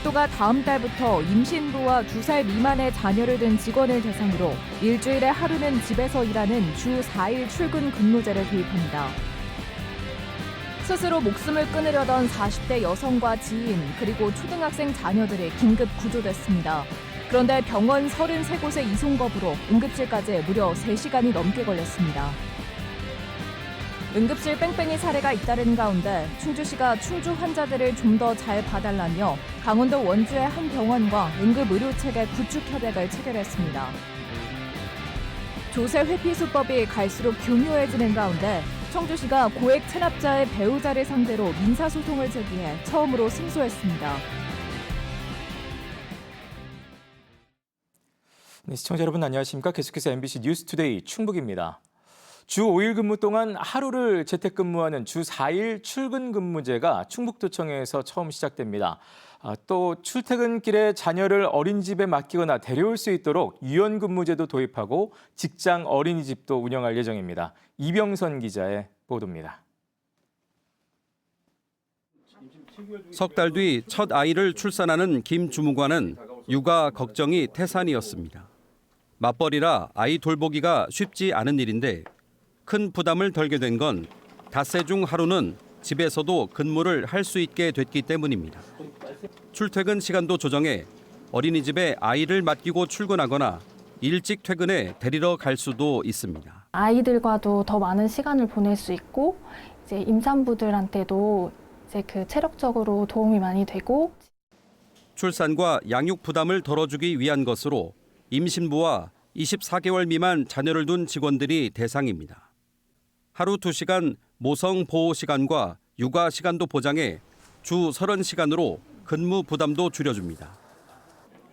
충북도가 다음 달부터 임신부와 2살 미만의 자녀를 둔 직원을 대상으로 일주일에 하루는 집에서 일하는 주 4일 출근 근무제를 도입합니다. 스스로 목숨을 끊으려던 40대 여성과 지인 그리고 초등학생 자녀들이 긴급 구조됐습니다. 그런데 병원 33곳의 이송 거부로 응급실까지 무려 3시간이 넘게 걸렸습니다. 응급실 뺑뺑이 사례가 잇따르는 가운데 충주시가 충주 환자들을 좀 더 잘 봐달라며 강원도 원주의 한 병원과 응급의료체계 구축 협약을 체결했습니다. 조세 회피 수법이 갈수록 교묘해지는 가운데 청주시가 고액 체납자의 배우자를 상대로 민사소송을 제기해 처음으로 승소했습니다. 네, 시청자 여러분 안녕하십니까? 계속해서 MBC 뉴스투데이 충북입니다. 주 5일 근무 동안 하루를 재택근무하는 주 4일 출근 근무제가 충북도청에서 처음 시작됩니다. 또 출퇴근길에 자녀를 어린이집에 맡기거나 데려올 수 있도록 유연근무제도 도입하고 직장 어린이집도 운영할 예정입니다. 이병선 기자의 보도입니다. 석 달 뒤 첫 아이를 출산하는 김 주무관은 육아 걱정이 태산이었습니다. 맞벌이라 아이 돌보기가 쉽지 않은 일인데 큰 부담을 덜게 된 건 닷새 중 하루는 집에서도 근무를 할 수 있게 됐기 때문입니다. 출퇴근 시간도 조정해 어린이집에 아이를 맡기고 출근하거나 일찍 퇴근해 데리러 갈 수도 있습니다. 아이들과도 더 많은 시간을 보낼 수 있고 이제 임산부들한테도 이제 체력적으로 도움이 많이 되고 출산과 양육 부담을 덜어주기 위한 것으로 임신부와 24개월 미만 자녀를 둔 직원들이 대상입니다. 하루 2시간 모성 보호 시간과 육아 시간도 보장해 주 30시간으로 근무 부담도 줄여줍니다.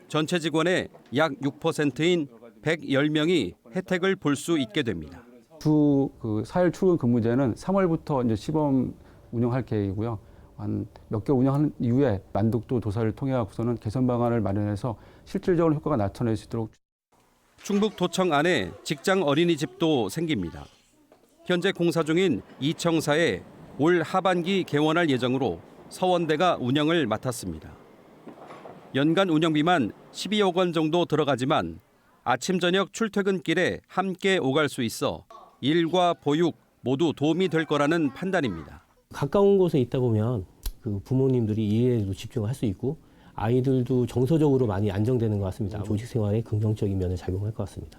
전체 직원의 약 6%인 110명이 혜택을 볼 수 있게 됩니다. 주 4일 출근 근무제는 3월부터 이제 시범 운영할 계획이고요. 한 몇 개월 운영한 이후에 만독도 조사를 통해 갖고서는 개선 방안을 마련해서 실질적으로 효과가 나타낼 수 있도록. 충북도청 안에 직장 어린이집도 생깁니다. 현재 공사 중인 이청사에 올 하반기 개원할 예정으로 서원대가 운영을 맡았습니다. 연간 운영비만 12억 원 정도 들어가지만 아침 저녁 출퇴근길에 함께 오갈 수 있어 일과 보육 모두 도움이 될 거라는 판단입니다. 가까운 곳에 있다 보면 그 부모님들이 일에도 집중할 수 있고 아이들도 정서적으로 많이 안정되는 것 같습니다. 조직 생활에 긍정적인 면을 작용할 것 같습니다.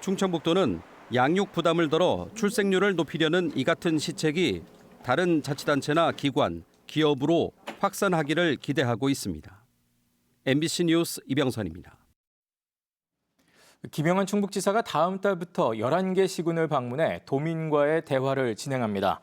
충청북도는 양육 부담을 덜어 출생률을 높이려는 이 같은 시책이 다른 자치단체나 기관, 기업으로 확산하기를 기대하고 있습니다. MBC 뉴스 이병선입니다. 김영환 충북지사가 다음 달부터 11개 시군을 방문해 도민과의 대화를 진행합니다.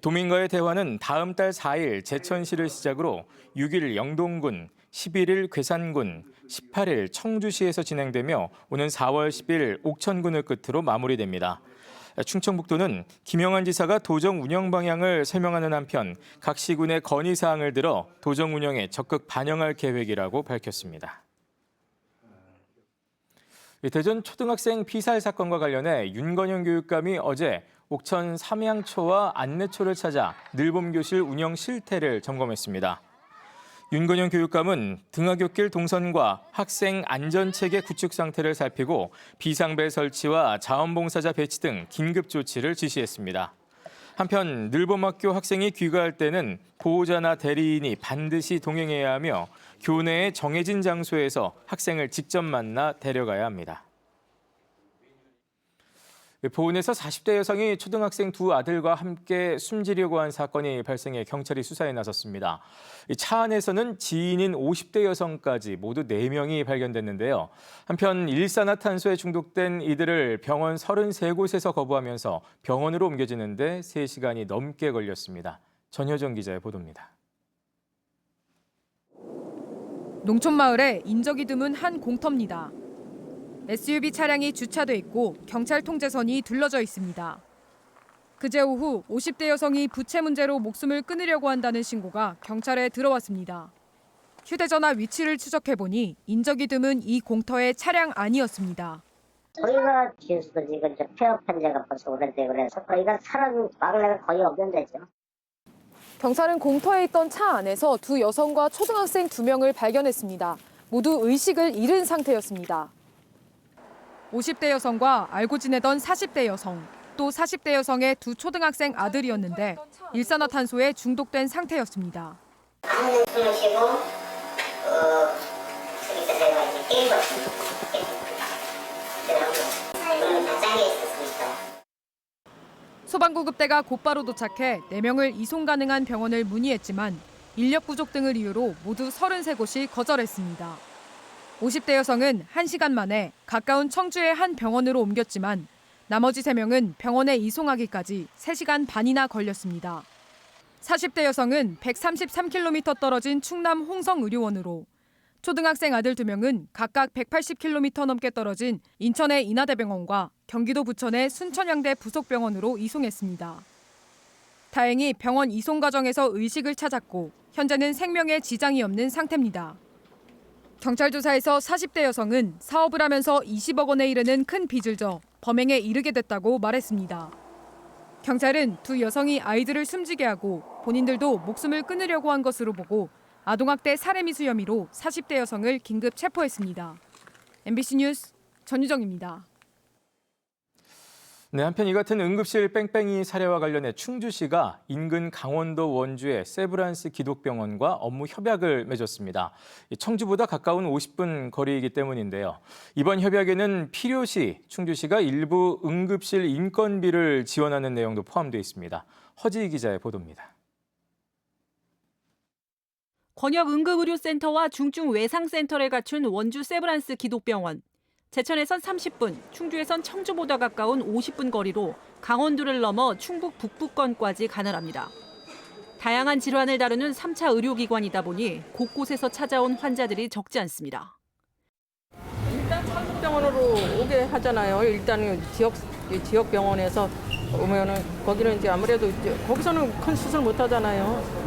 도민과의 대화는 다음 달 4일 제천시를 시작으로 6일 영동군, 11일 괴산군, 18일 청주시에서 진행되며 오는 4월 10일 옥천군을 끝으로 마무리됩니다. 충청북도는 김영환 지사가 도정 운영 방향을 설명하는 한편 각 시군의 건의사항을 들어 도정 운영에 적극 반영할 계획이라고 밝혔습니다. 대전 초등학생 피살 사건과 관련해 윤건영 교육감이 어제 옥천 삼양초와 안내초를 찾아 늘봄교실 운영 실태를 점검했습니다. 윤건영 교육감은 등하굣길 동선과 학생 안전체계 구축 상태를 살피고 비상벨 설치와 자원봉사자 배치 등 긴급 조치를 지시했습니다. 한편 늘봄학교 학생이 귀가할 때는 보호자나 대리인이 반드시 동행해야 하며 교내의 정해진 장소에서 학생을 직접 만나 데려가야 합니다. 보은에서 40대 여성이 초등학생 두 아들과 함께 숨지려고 한 사건이 발생해 경찰이 수사에 나섰습니다. 차 안에서는 지인인 50대 여성까지 모두 4명이 발견됐는데요. 한편 일산화탄소에 중독된 이들을 병원 33곳에서 거부하면서 병원으로 옮겨지는데 3시간이 넘게 걸렸습니다. 전효정 기자의 보도입니다. 농촌마을에 인적이 드문 한 공터입니다. SUV 차량이 주차돼 있고 경찰 통제선이 둘러져 있습니다. 그제 오후 50대 여성이 부채 문제로 목숨을 끊으려고 한다는 신고가 경찰에 들어왔습니다. 휴대전화 위치를 추적해보니 인적이 드문 이 공터의 차량 안이었습니다. 저희가 지어서도 지금 폐업한 지가 벌써 오래돼 그래서 거기가 사람 막내가 거의 없는 데죠. 경찰은 공터에 있던 차 안에서 두 여성과 초등학생 2명을 발견했습니다. 모두 의식을 잃은 상태였습니다. 50대 여성과 알고 지내던 40대 여성, 또 40대 여성의 두 초등학생 아들이었는데 일산화탄소에 중독된 상태였습니다. 아무 숨을 쉬고 저기서 내가 이제 게임 같은 거 그러고 다 짱에 있었으니까. 소방구급대가 곧바로 도착해 4명을 이송 가능한 병원을 문의했지만 인력 부족 등을 이유로 모두 33곳이 거절했습니다. 50대 여성은 1시간 만에 가까운 청주의 한 병원으로 옮겼지만 나머지 3명은 병원에 이송하기까지 3시간 반이나 걸렸습니다. 40대 여성은 133km 떨어진 충남 홍성의료원으로, 초등학생 아들 2명은 각각 180km 넘게 떨어진 인천의 인하대병원과 경기도 부천의 순천향대 부속병원으로 이송했습니다. 다행히 병원 이송 과정에서 의식을 찾았고 현재는 생명에 지장이 없는 상태입니다. 경찰 조사에서 40대 여성은 사업을 하면서 20억 원에 이르는 큰 빚을 져 범행에 이르게 됐다고 말했습니다. 경찰은 두 여성이 아이들을 숨지게 하고 본인들도 목숨을 끊으려고 한 것으로 보고 아동학대 살해미수 혐의로 40대 여성을 긴급 체포했습니다. MBC 뉴스 전유정입니다. 네, 한편 이 같은 응급실 뺑뺑이 사례와 관련해 충주시가 인근 강원도 원주의 세브란스 기독병원과 업무 협약을 맺었습니다. 청주보다 가까운 50분 거리이기 때문인데요. 이번 협약에는 필요시 충주시가 일부 응급실 인건비를 지원하는 내용도 포함되어 있습니다. 허지희 기자의 보도입니다. 권역응급의료센터와 중증외상센터를 갖춘 원주 세브란스 기독병원. 제천에선 30분, 충주에선 청주보다 가까운 50분 거리로 강원도를 넘어 충북 북부권까지 가능합니다. 다양한 질환을 다루는 3차 의료기관이다 보니 곳곳에서 찾아온 환자들이 적지 않습니다. 일단 천북병원으로 오게 하잖아요. 일단 지역 병원에서 오면은 거기는 이제 아무래도 이제 거기서는 큰 수술 못 하잖아요.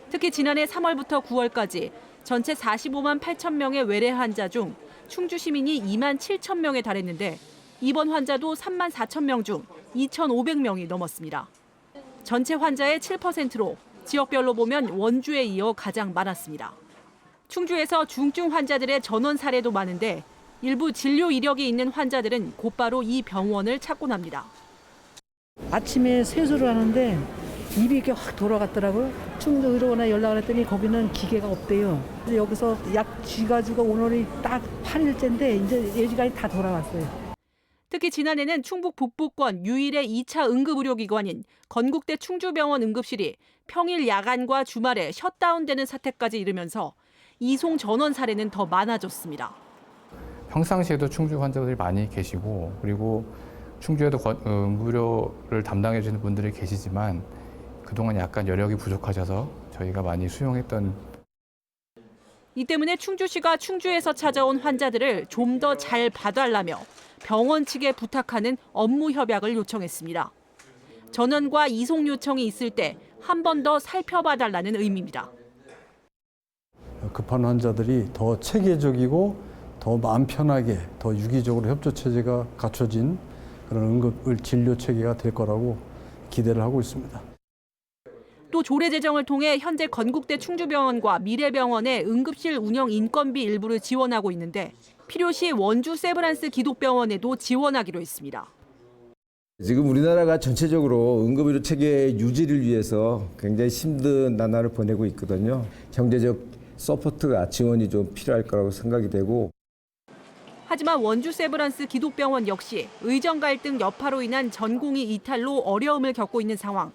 특히 지난해 3월부터 9월까지 전체 45만 8천 명의 외래 환자 중 충주 시민이 2만 7천 명에 달했는데 입원 환자도 3만 4천 명 중 2,500명이 넘었습니다. 전체 환자의 7%로 지역별로 보면 원주에 이어 가장 많았습니다. 충주에서 중증 환자들의 전원 사례도 많은데 일부 진료 이력이 있는 환자들은 곧바로 이 병원을 찾곤 합니다. 아침에 세수를 하는데 입이 이렇게 확 돌아갔더라고요. 충주 의료원에 연락을 했더니 거기는 기계가 없대요. 그래서 여기서 약 쥐가지고 오늘이 딱 8일째인데 이제 예지간이 다 돌아왔어요. 특히 지난해는 충북 북부권 유일의 2차 응급의료기관인 건국대 충주병원 응급실이 평일 야간과 주말에 셧다운되는 사태까지 이르면서 이송 전원 사례는 더 많아졌습니다. 평상시에도 충주 환자들이 많이 계시고 그리고 충주에도 응급의료를 담당해 주시는 분들이 계시지만 그동안 약간 여력이 부족하셔서 저희가 많이 수용했던. 이 때문에 충주시가 충주에서 찾아온 환자들을 좀 더 잘 봐달라며 병원 측에 부탁하는 업무 협약을 요청했습니다. 전원과 이송 요청이 있을 때 한 번 더 살펴봐달라는 의미입니다. 급한 환자들이 더 체계적이고 더 마음 편하게 더 유기적으로 협조 체제가 갖춰진 그런 응급 진료 체계가 될 거라고 기대를 하고 있습니다. 또 조례 제정을 통해 현재 건국대 충주병원과 미래병원의 응급실 운영 인건비 일부를 지원하고 있는데 필요시 원주 세브란스 기독병원에도 지원하기로 했습니다. 지금 우리나라가 전체적으로 응급의료 체계 유지를 위해서 굉장히 힘든 나날을 보내고 있거든요. 경제적 서포트가 지원이 좀 필요할 거라고 생각이 되고. 하지만 원주 세브란스 기독병원 역시 의정 갈등 여파로 인한 전공의 이탈로 어려움을 겪고 있는 상황.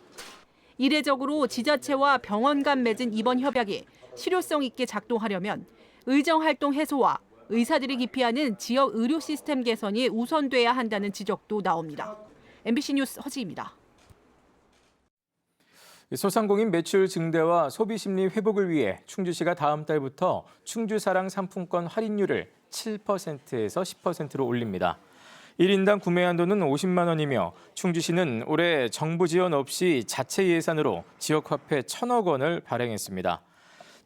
이례적으로 지자체와 병원 간 맺은 이번 협약이 실효성 있게 작동하려면 의정 활동 해소와 의사들이 기피하는 지역 의료 시스템 개선이 우선돼야 한다는 지적도 나옵니다. MBC 뉴스 허지입니다. 소상공인 매출 증대와 소비 심리 회복을 위해 충주시가 다음 달부터 충주사랑 상품권 할인율을 7%에서 10%로 올립니다. 1인당 구매 한도는 50만 원이며 충주시는 올해 정부 지원 없이 자체 예산으로 지역화폐 1,000억 원을 발행했습니다.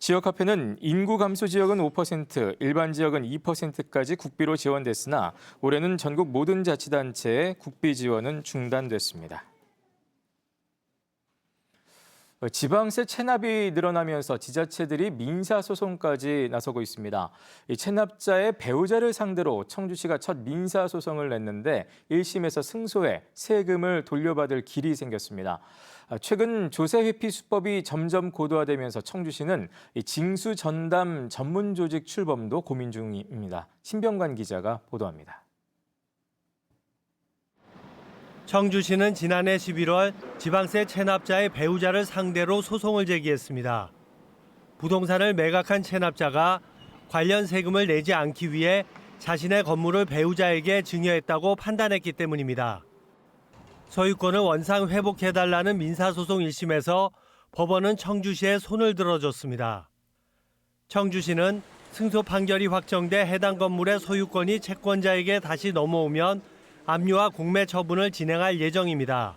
지역화폐는 인구 감소 지역은 5%, 일반 지역은 2%까지 국비로 지원됐으나 올해는 전국 모든 자치단체의 국비 지원은 중단됐습니다. 지방세 체납이 늘어나면서 지자체들이 민사소송까지 나서고 있습니다. 이 체납자의 배우자를 상대로 청주시가 첫 민사소송을 냈는데 1심에서 승소해 세금을 돌려받을 길이 생겼습니다. 최근 조세회피 수법이 점점 고도화되면서 청주시는 이 징수전담 전문조직 출범도 고민 중입니다. 신병관 기자가 보도합니다. 청주시는 지난해 11월 지방세 체납자의 배우자를 상대로 소송을 제기했습니다. 부동산을 매각한 체납자가 관련 세금을 내지 않기 위해 자신의 건물을 배우자에게 증여했다고 판단했기 때문입니다. 소유권을 원상 회복해달라는 민사소송 1심에서 법원은 청주시에 손을 들어줬습니다. 청주시는 승소 판결이 확정돼 해당 건물의 소유권이 채권자에게 다시 넘어오면 압류와 공매 처분을 진행할 예정입니다.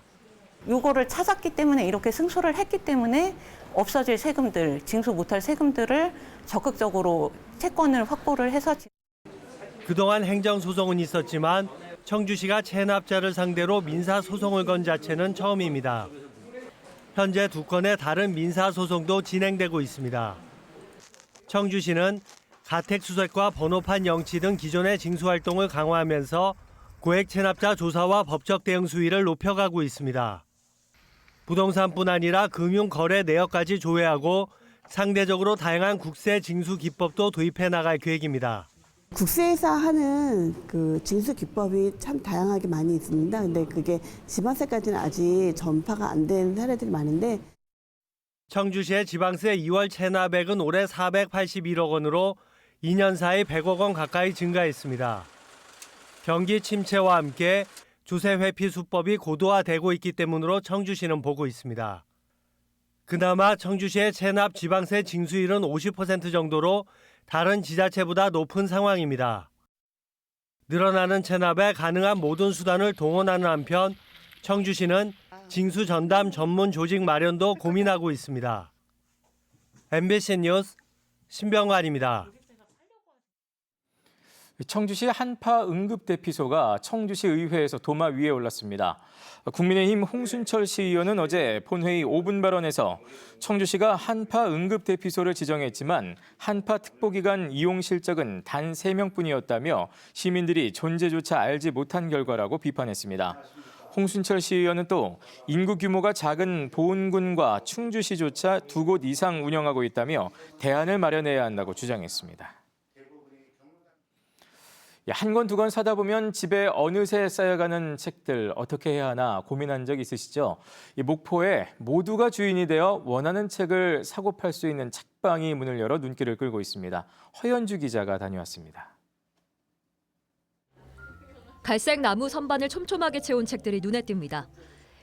요거를 찾았기 때문에 이렇게 승소를 했기 때문에 없어질 세금들, 징수 못할 세금들을 적극적으로 채권을 확보를 해서 그동안 행정소송은 있었지만 청주시가 체납자를 상대로 민사소송을 건 자체는 처음입니다. 현재 2건의 다른 민사소송도 진행되고 있습니다. 청주시는 가택수색과 번호판 영치 등 기존의 징수활동을 강화하면서 고액 체납자 조사와 법적 대응 수위를 높여가고 있습니다. 부동산뿐 아니라 금융 거래 내역까지 조회하고 상대적으로 다양한 국세 징수 기법도 도입해 나갈 계획입니다. 국세에서 하는 그 징수 기법이 참 다양하게 많이 있습니다. 근데 그게 지방세까지는 아직 전파가 안 된 사례들이 많은데 청주시의 지방세 2월 체납액은 올해 481억 원으로 2년 사이 100억 원 가까이 증가했습니다. 경기 침체와 함께 조세 회피 수법이 고도화되고 있기 때문으로 청주시는 보고 있습니다. 그나마 청주시의 체납 지방세 징수율은 50% 정도로 다른 지자체보다 높은 상황입니다. 늘어나는 체납에 가능한 모든 수단을 동원하는 한편 청주시는 징수 전담 전문 조직 마련도 고민하고 있습니다. MBC 뉴스 신병관입니다. 청주시 한파 응급대피소가 청주시 의회에서 도마 위에 올랐습니다. 국민의힘 홍순철 시의원은 어제 본회의 5분 발언에서 청주시가 한파 응급대피소를 지정했지만 한파 특보기간 이용 실적은 단 3명뿐이었다며 시민들이 존재조차 알지 못한 결과라고 비판했습니다. 홍순철 시의원은 또 인구 규모가 작은 보은군과 충주시조차 2곳 이상 운영하고 있다며 대안을 마련해야 한다고 주장했습니다. 한 권, 2권 사다 보면 집에 어느새 쌓여가는 책들 어떻게 해야 하나 고민한 적 있으시죠? 이 목포에 모두가 주인이 되어 원하는 책을 사고 팔 수 있는 책방이 문을 열어 눈길을 끌고 있습니다. 허연주 기자가 다녀왔습니다. 갈색 나무 선반을 촘촘하게 채운 책들이 눈에 띕니다.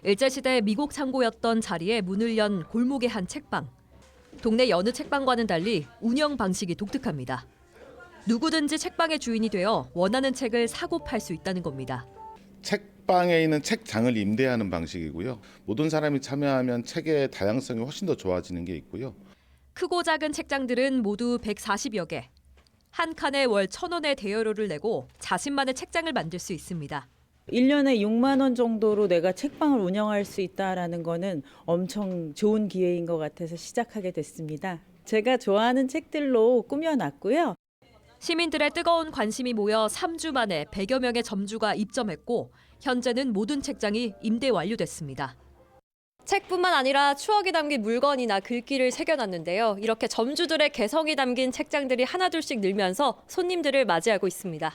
일제시대 미국 창고였던 자리에 문을 연 골목의 한 책방. 동네 여느 책방과는 달리 운영 방식이 독특합니다. 누구든지 책방의 주인이 되어 원하는 책을 사고 팔 수 있다는 겁니다. 책방에 있는 책장을 임대하는 방식이고요. 모든 사람이 참여하면 책의 다양성이 훨씬 더 좋아지는 게 있고요. 크고 작은 책장들은 모두 140여 개. 한 칸에 월 1,000원의 대여료를 내고 자신만의 책장을 만들 수 있습니다. 1년에 6만 원 정도로 내가 책방을 운영할 수 있다라는 거는 엄청 좋은 기회인 것 같아서 시작하게 됐습니다. 제가 좋아하는 책들로 꾸며놨고요. 시민들의 뜨거운 관심이 모여 3주 만에 100여 명의 점주가 입점했고 현재는 모든 책장이 임대 완료됐습니다. 책뿐만 아니라 추억이 담긴 물건이나 글귀를 새겨놨는데요. 이렇게 점주들의 개성이 담긴 책장들이 하나둘씩 늘면서 손님들을 맞이하고 있습니다.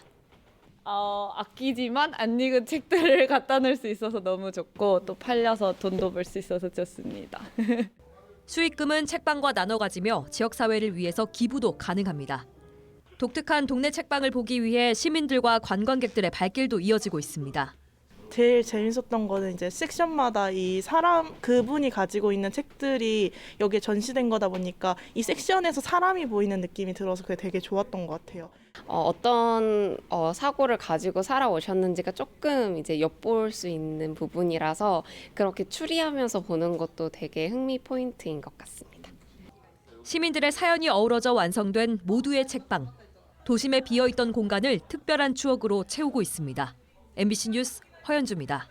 아끼지만 안 읽은 책들을 갖다 놓을 수 있어서 너무 좋고 또 팔려서 돈도 벌 수 있어서 좋습니다. 수익금은 책방과 나눠 가지며 지역사회를 위해서 기부도 가능합니다. 독특한 동네 책방을 보기 위해 시민들과 관광객들의 발길도 이어지고 있습니다. 제일 재밌었던 거는 이제 섹션마다 이 사람 그분이 가지고 있는 책들이 여기에 전시된 거다 보니까 이 섹션에서 사람이 보이는 느낌이 들어서 그게 되게 좋았던 것 같아요. 어떤 사고를 가지고 살아오셨는지가 조금 이제 엿볼 수 있는 부분이라서 그렇게 추리하면서 보는 것도 되게 흥미 포인트인 것 같습니다. 시민들의 사연이 어우러져 완성된 모두의 책방. 도심에 비어있던 공간을 특별한 추억으로 채우고 있습니다. MBC 뉴스 허연주입니다.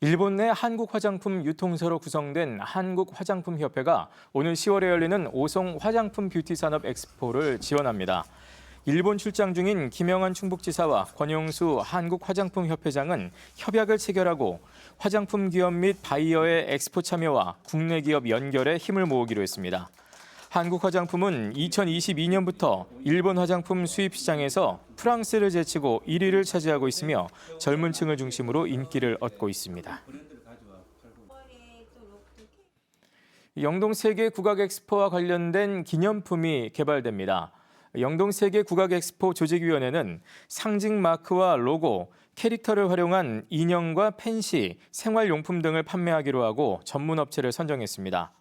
일본 내 한국 화장품 유통사로 구성된 한국화장품협회가 오는 10월에 열리는 오송 화장품 뷰티 산업 엑스포를 지원합니다. 일본 출장 중인 김영환 충북지사와 권영수 한국화장품협회장은 협약을 체결하고 화장품 기업 및 바이어의 엑스포 참여와 국내 기업 연결에 힘을 모으기로 했습니다. 한국화장품은 2022년부터 일본 화장품 수입 시장에서 프랑스를 제치고 1위를 차지하고 있으며 젊은 층을 중심으로 인기를 얻고 있습니다. 영동 세계 국악 엑스포와 관련된 기념품이 개발됩니다. 영동 세계 국악 엑스포 조직위원회는 상징 마크와 로고, 캐릭터를 활용한 인형과 펜시, 생활용품 등을 판매하기로 하고 전문 업체를 선정했습니다.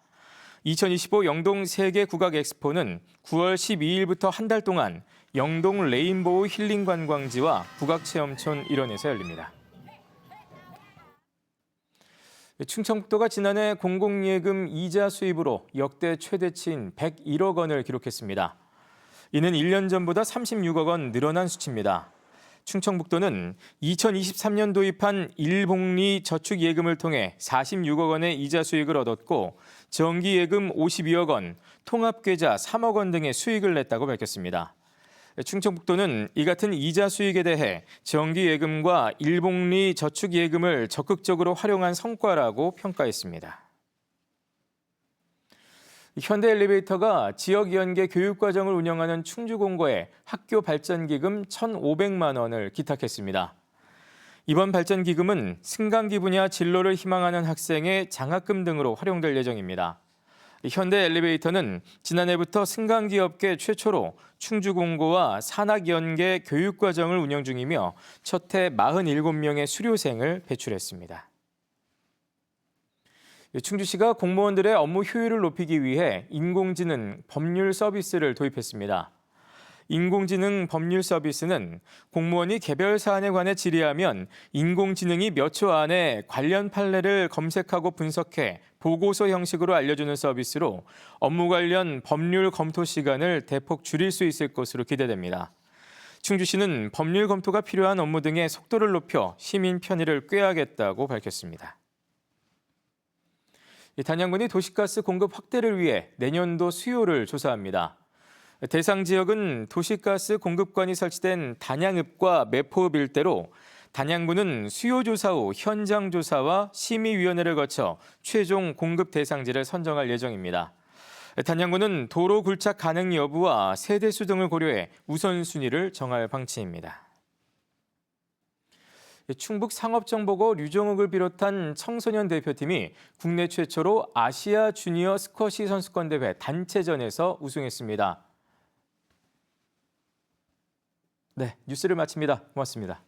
2025 영동 세계 국악 엑스포는 9월 12일부터 한 달 동안 영동 레인보우 힐링 관광지와 국악체험촌 일원에서 열립니다. 충청북도가 지난해 공공예금 이자 수입으로 역대 최대치인 101억 원을 기록했습니다. 이는 1년 전보다 36억 원 늘어난 수치입니다. 충청북도는 2023년 도입한 일복리 저축예금을 통해 46억 원의 이자 수익을 얻었고 정기예금 52억 원, 통합계좌 3억 원 등의 수익을 냈다고 밝혔습니다. 충청북도는 이 같은 이자 수익에 대해 정기예금과 일복리 저축예금을 적극적으로 활용한 성과라고 평가했습니다. 현대엘리베이터가 지역 연계 교육과정을 운영하는 충주공고에 학교 발전기금 1,500만 원을 기탁했습니다. 이번 발전기금은 승강기 분야 진로를 희망하는 학생의 장학금 등으로 활용될 예정입니다. 현대엘리베이터는 지난해부터 승강기 업계 최초로 충주공고와 산학연계 교육과정을 운영 중이며 첫 해 47명의 수료생을 배출했습니다. 충주시가 공무원들의 업무 효율을 높이기 위해 인공지능 법률 서비스를 도입했습니다. 인공지능 법률 서비스는 공무원이 개별 사안에 관해 질의하면 인공지능이 몇 초 안에 관련 판례를 검색하고 분석해 보고서 형식으로 알려주는 서비스로 업무 관련 법률 검토 시간을 대폭 줄일 수 있을 것으로 기대됩니다. 충주시는 법률 검토가 필요한 업무 등의 속도를 높여 시민 편의를 꾀하겠다고 밝혔습니다. 단양군이 도시가스 공급 확대를 위해 내년도 수요를 조사합니다. 대상 지역은 도시가스 공급관이 설치된 단양읍과 매포읍 일대로 단양군은 수요 조사 후 현장 조사와 심의위원회를 거쳐 최종 공급 대상지를 선정할 예정입니다. 단양군은 도로 굴착 가능 여부와 세대수 등을 고려해 우선순위를 정할 방침입니다. 충북 상업정보고 류정욱을 비롯한 청소년 대표팀이 국내 최초로 아시아 주니어 스쿼시 선수권 대회 단체전에서 우승했습니다. 네, 뉴스를 마칩니다. 고맙습니다.